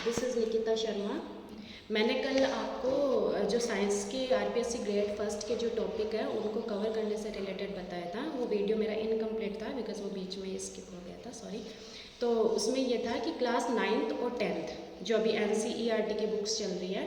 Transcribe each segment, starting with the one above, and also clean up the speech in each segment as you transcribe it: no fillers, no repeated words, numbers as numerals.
This is Nikita Sharma. मैंने कल आपको जो साइंस के आरपीएससी ग्रेड फर्स्ट के जो टॉपिक है उनको कवर करने से रिलेटेड बताया था। वो वीडियो मेरा इनकम्प्लीट था बिकॉज वो बीच में स्किप हो गया था, सॉरी। तो उसमें ये था कि क्लास 9th और 10th जो अभी एनसीईआरटी की बुक्स चल रही है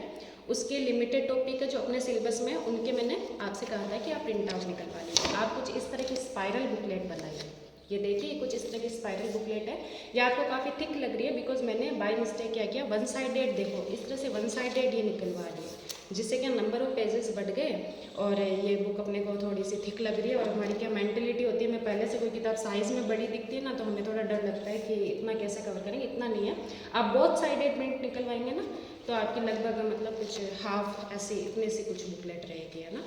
उसके लिमिटेड टॉपिक है जो अपने सिलेबस में, उनके मैंने आपसे कहा था कि आप प्रिंट आउट निकलवा लीजिए। आप कुछ इस तरह की स्पाइरल बुकलेट बनाइए। ये देखिए कुछ इस तरह की स्पाइरल बुकलेट है। ये आपको काफ़ी थिक लग रही है बिकॉज मैंने बाय मिस्टेक क्या किया, वन साइडेड, देखो इस तरह से वन साइडेड ये निकलवा ली, जिससे क्या नंबर ऑफ पेजेस बढ़ गए और ये बुक अपने को थोड़ी सी थिक लग रही है। और हमारी क्या मेंटलिटी होती है, मैं पहले से कोई किताब साइज़ में बड़ी दिखती है ना तो हमें थोड़ा डर लगता है कि इतना कैसे कवर करेंगे, इतना नहीं है। आप बहुत साइडेड प्रिंट निकलवाएंगे ना तो आपकी लगभग मतलब कुछ हाफ ऐसी इतने सी कुछ बुकलेट रहेगी, है ना,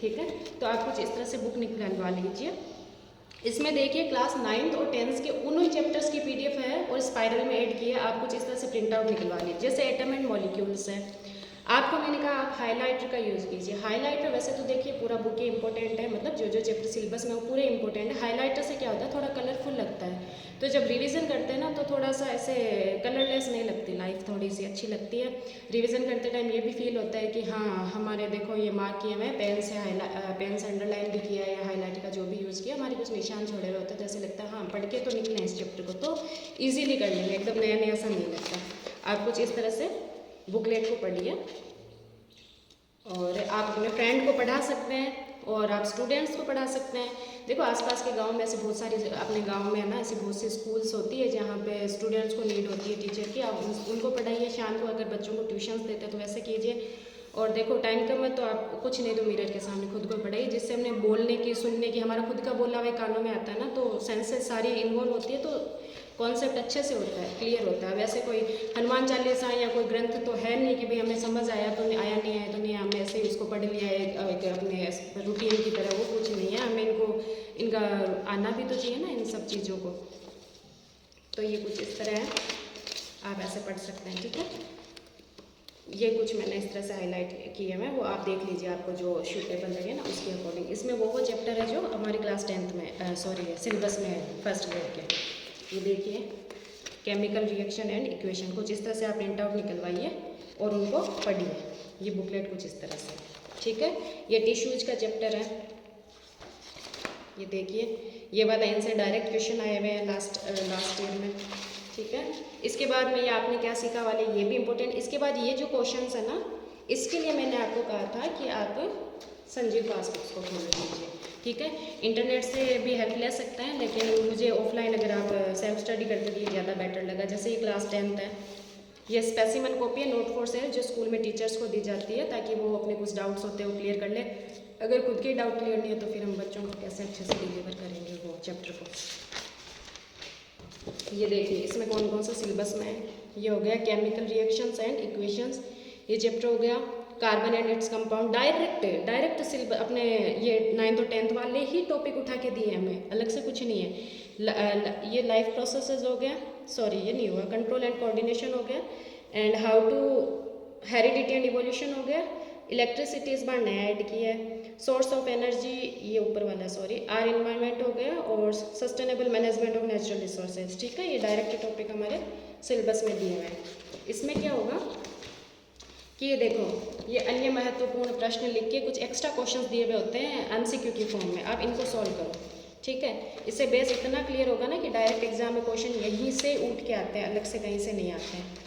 ठीक है। तो आप कुछ इस तरह से बुक निकलवा लीजिए। इसमें देखिए क्लास 9th और 10th के उन चैप्टर्स की पीडीएफ है और स्पाइरल में ऐड किया है। आप कुछ इस तरह से प्रिंट आउट निकलवा लीजिए। जैसे एटम एंड मॉलिक्यूल्स है, आपको मैंने कहा आप हाइलाइटर का यूज़ कीजिए। हाइलाइटर वैसे तो देखिए पूरा बुक ही इंपॉर्टेंट है, मतलब जो जो चैप्टर सिलेबस में वो पूरे इंपॉर्टेंट है। हाइलाइटर से क्या होता है, थोड़ा कलरफुल लगता है, तो जब रिवीजन करते हैं ना तो थोड़ा सा ऐसे कलरलेस नहीं लगती लाइफ, थोड़ी सी अच्छी लगती है। रिवीजन करते टाइम ये भी फील होता है कि हाँ हमारे देखो ये मार्क किए हुए हैं, पेन से अंडरलाइन भी किया है या हाईलाइट का जो भी यूज़ किया, हमारे कुछ निशान छोड़े हुए होते हैं, तो ऐसे लगता है हाँ पढ़ के तो निकले इस चैप्टर को तो ईजिली कर लेंगे, एकदम नया नया सा नहीं लगता। आप कुछ इस तरह से बुकलेट को पढ़िए और आप अपने फ्रेंड को पढ़ा सकते हैं और आप स्टूडेंट्स को पढ़ा सकते हैं। देखो आसपास के गांव में ऐसे बहुत सारी, अपने गांव में है ना ऐसी बहुत सी स्कूल्स होती है जहाँ पे स्टूडेंट्स को नीड होती है टीचर की, आप उनको पढ़ाइए। शाम को अगर बच्चों को ट्यूशन्स देते हैं तो वैसे कीजिए। और देखो टाइम कम है तो आप कुछ नहीं तो मिरर के सामने खुद को पढ़ाइए, जिससे हमने बोलने की, सुनने की, हमारा खुद का बोला हुआ कानों में आता है ना, तो सेंसेस सारी इन्वॉल्व होती है, तो कॉन्सेप्ट अच्छे से होता है, क्लियर होता है। वैसे कोई हनुमान चालीसा या कोई ग्रंथ तो है नहीं कि भाई हमें समझ आया तो नहीं आया, नहीं आया तो नहीं, हमें ऐसे ही उसको पढ़ लिया एक अपने रूटीन की तरह, वो कुछ नहीं है। हमें इनका आना भी तो चाहिए ना इन सब चीज़ों को। तो ये कुछ इस तरह है, आप ऐसे पढ़ सकते हैं, ठीक है। ये कुछ मैंने इस तरह से हाईलाइट किए हैं, वो आप देख लीजिए, आपको जो सूटेबल लगे ना उसके अकॉर्डिंग। इसमें वो चैप्टर है जो हमारी क्लास 10th में सॉरी सिलेबस में है, फर्स्ट ग्रेड के। ये देखिए केमिकल रिएक्शन एंड इक्वेशन, कुछ इस तरह से आप प्रिंट आउट निकलवाइए और उनको पढ़िए। ये बुकलेट कुछ इस तरह से, ठीक है। ये टिश्यूज का चैप्टर है, ये देखिए ये वाला इनसे डायरेक्ट क्वेश्चन आए हुए हैं लास्ट ईयर में, ठीक है। इसके बाद में ये आपने क्या सीखा वाले, ये भी इम्पोर्टेंट। इसके बाद ये जो क्वेश्चंस है ना, इसके लिए मैंने आपको कहा था कि आप संजीव पासबुक्स को खोल लीजिए, ठीक है। इंटरनेट से भी हेल्प ले सकते हैं, लेकिन मुझे ऑफलाइन अगर आप सेल्फ स्टडी करते थे ज़्यादा बेटर लगा। जैसे ये क्लास 10th है, ये स्पेसिमन कॉपी है, नोट फोर से जो स्कूल में टीचर्स को दी जाती है ताकि वो अपने कुछ डाउट्स होते हैं वो क्लियर कर ले। अगर खुद के डाउट क्लियर नहीं है तो फिर हम बच्चों को कैसे अच्छे से डिलीवर करेंगे वो चैप्टर को। ये देखिए इसमें कौन कौन सा सिलेबस में है। ये हो गया केमिकल रिएक्शंस एंड इक्वेशंस, ये चैप्टर हो गया। Carbon and its compound, direct syllabus अपने ये 9th और 10th वाले ही टॉपिक उठा के दिए हमें, अलग से कुछ नहीं है। ये लाइफ प्रोसेसेस हो गया, सॉरी ये नहीं हुआ, कंट्रोल एंड कोऑर्डिनेशन हो गया, and how to heredity and evolution हो गया। इलेक्ट्रिसिटी इस बार नया ऐड किया है। सोर्स ऑफ एनर्जी ये ऊपर वाला, सॉरी, आर इन्वायरमेंट हो गया, और sustainable management of natural resources, ठीक है। ये डायरेक्ट टॉपिक हमारे सिलेबस में दिए हुए हैं। इसमें क्या होगा कि ये देखो ये अन्य महत्वपूर्ण प्रश्न लिख के कुछ एक्स्ट्रा क्वेश्चंस दिए हुए होते हैं एमसीक्यू की फॉर्म में, आप इनको सॉल्व करो, ठीक है। इससे बेस इतना क्लियर होगा ना कि डायरेक्ट एग्जाम में क्वेश्चन यहीं से उठ के आते हैं, अलग से कहीं से नहीं आते हैं।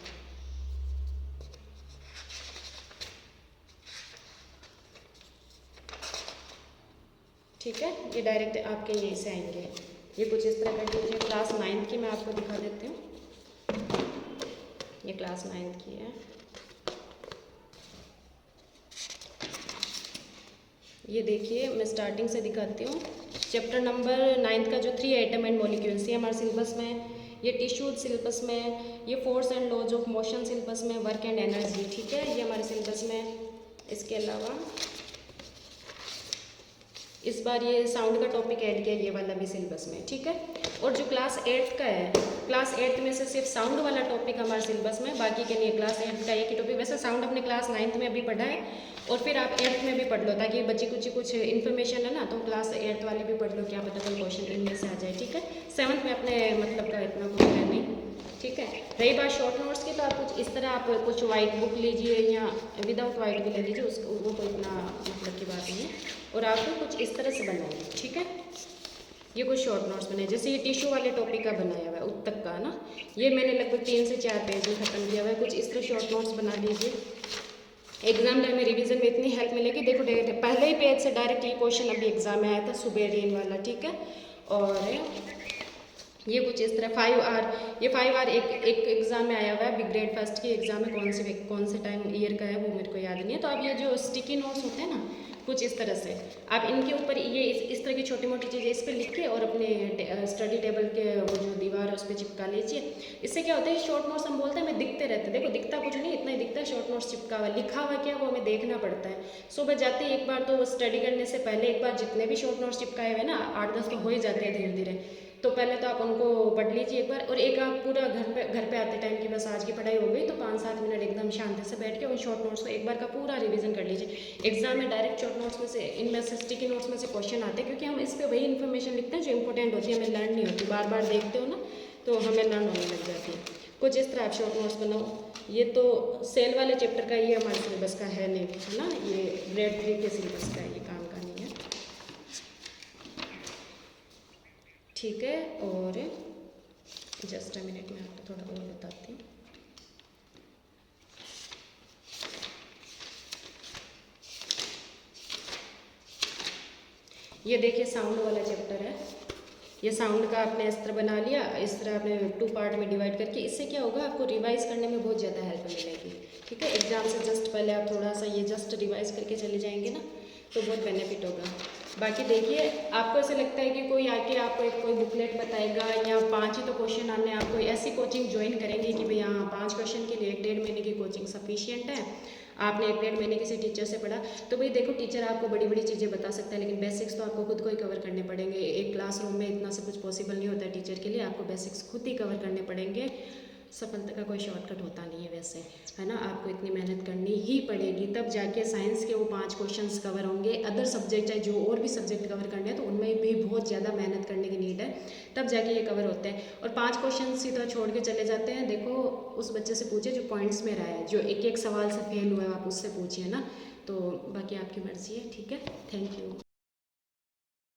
ठीक है, ये डायरेक्ट आपके यहीं से आएंगे। ये कुछ इस तरह कर लीजिए। क्लास 9th की मैं आपको दिखा देती हूँ, ये क्लास 9th की है। ये देखिए मैं स्टार्टिंग से दिखाती हूँ। चैप्टर नंबर 9th का जो 3 एटम एंड मॉलिक्यूल्स, ये हमारे सिलेबस में, ये टिश्यूज सिलेबस में, ये force and laws of motion syllabus में, वर्क एंड एनर्जी, ठीक है, ये हमारे सिलेबस में। इसके अलावा इस बार ये साउंड का टॉपिक ऐड किया, ये वाला भी सिलेबस में, ठीक है। और जो क्लास 8th का है, क्लास 8th में से सिर्फ साउंड वाला टॉपिक हमारे सिलेबस में, बाकी के नहीं। क्लास 8th का एक ही टॉपिक, वैसे साउंड अपने क्लास 9th में भी पढ़ा है और फिर आप 8th में भी पढ़ लो, ताकि बच्ची कुछ इन्फॉर्मेशन है ना, तो क्लास 8th वाले भी पढ़ लो, क्या पता कोई क्वेश्चन इनमें से आ जाए, ठीक है। 7th में अपने मतलब का इतना कुछ है नहीं, ठीक है। रही बात शॉर्ट नोट्स की, तो आप कुछ इस तरह आप कुछ वाइट बुक लीजिए या विदाउट वाइट भी ले लीजिए, उसको वो कोई इतना मतलब की बात नहीं है। और आपको कुछ इस तरह से बनाइए, ठीक है। ये कुछ शॉर्ट नोट्स बनाए, जैसे ये टिश्यू वाले टॉपिक का बनाया हुआ है उत तक का ना, ये मैंने लगभग 3 से 4 पेज में ख़त्म किया हुआ है। कुछ इस तरह शॉर्ट नोट्स बना लीजिए, एग्जाम टाइम में रिवीजन में इतनी हेल्प मिलेगी। देखो पहले ही पेज से डायरेक्टली क्वेश्चन अभी एग्जाम में आया था सुबेरियन वाला, ठीक है। और ये कुछ इस तरह 5R, ये 5R एक एग्जाम में आया हुआ है, बिग ग्रेड फर्स्ट की एग्जाम में कौन से टाइम ईयर का है वो मेरे को याद नहीं है। तो अब ये जो स्टिकी नोट्स होते हैं ना, कुछ इस तरह से आप इनके ऊपर ये इस तरह की छोटी मोटी चीज़ें इस पर लिख के और अपने स्टडी टेबल के वो जो दीवार है उस पर चिपका लीजिए। इससे क्या होता है, शॉर्ट नोट्स हम बोलते हैं हमें दिखते रहते हैं, देखो दिखता कुछ नहीं, इतना ही दिखता है शॉर्ट नोट्स चिपका हुआ, लिखा हुआ क्या वो हमें देखना पड़ता है। सुबह जाते ही एक बार तो स्टडी करने से पहले एक बार जितने भी शॉर्ट नोट्स चिपकाए हुए ना 8-10 तो हो ही जाते हैं धीरे धीरे, तो पहले तो आप उनको पढ़ लीजिए एक बार। और एक आप पूरा घर पे आते टाइम की बस आज की पढ़ाई हो गई, तो 5-7 मिनट एकदम शांति से बैठ के उन शॉर्ट नोट्स को एक बार का पूरा रिवीजन कर लीजिए। एग्जाम में डायरेक्ट शॉर्ट नोट्स में से, इनमें से स्टिकी नोट्स में से क्वेश्चन आते हैं, क्योंकि हम इस पर वही इन्फॉर्मेशन लिखते हैं जो इंपॉर्टेंट होती है, हमें लर्न नहीं होती, बार बार देखते हो ना तो हमें लर्न होने लग जाती है। कुछ इस तरह आप शॉर्ट नोट्स बनाओ। ये तो सेल वाले चैप्टर का, ये हमारे सिलेबस का है नहीं, है ना, ये ग्रेड 3 के सिलेबस का है, ये काम का नहीं है, ठीक है। और जस्ट अ मिनट में आपको थोड़ा और बताती हूँ। ये देखिए साउंड वाला चैप्टर है, ये साउंड का आपने इस तरह बना लिया, इस तरह आपने 2 पार्ट में डिवाइड करके, इससे क्या होगा आपको रिवाइज करने में बहुत ज़्यादा हेल्प मिलेगी, ठीक है। एग्जाम से जस्ट पहले आप थोड़ा सा ये जस्ट रिवाइज करके चले जाएंगे ना, तो बहुत बेनिफिट होगा। बाकी देखिए, आपको ऐसा लगता है कि कोई आके आपको एक कोई बुकलेट बताएगा या 5 ही तो क्वेश्चन आने, आप कोई ऐसी कोचिंग ज्वाइन करेंगे कि भाई हाँ 5 क्वेश्चन के लिए 1-1.5 महीने की कोचिंग सफिशिएंट है, आपने 1-1.5 महीने किसी टीचर से पढ़ा, तो भाई देखो टीचर आपको बड़ी बड़ी चीज़ें बता सकता है, लेकिन बेसिक्स तो आपको खुद को ही कवर करने पड़ेंगे। एक क्लासरूम में इतना सब कुछ पॉसिबल नहीं होता है टीचर के लिए, आपको बेसिक्स खुद ही कवर करने पड़ेंगे। सफलता का कोई शॉर्टकट होता नहीं है वैसे, है ना, आपको इतनी मेहनत करनी ही पड़ेगी, तब जाके साइंस के वो 5 क्वेश्चंस कवर होंगे। अदर सब्जेक्ट है जो और भी सब्जेक्ट कवर करने हैं तो उनमें भी बहुत ज़्यादा मेहनत करने की नीड है, तब जाके ये कवर होते हैं। और 5 क्वेश्चन सीधा छोड़ के चले जाते हैं। देखो उस बच्चे से पूछे जो पॉइंट्स में रहा है, जो एक एक सवाल से फेल हुआ है, आप उससे पूछिए ना, तो बाकी आपकी मर्जी है, ठीक है। Thank you.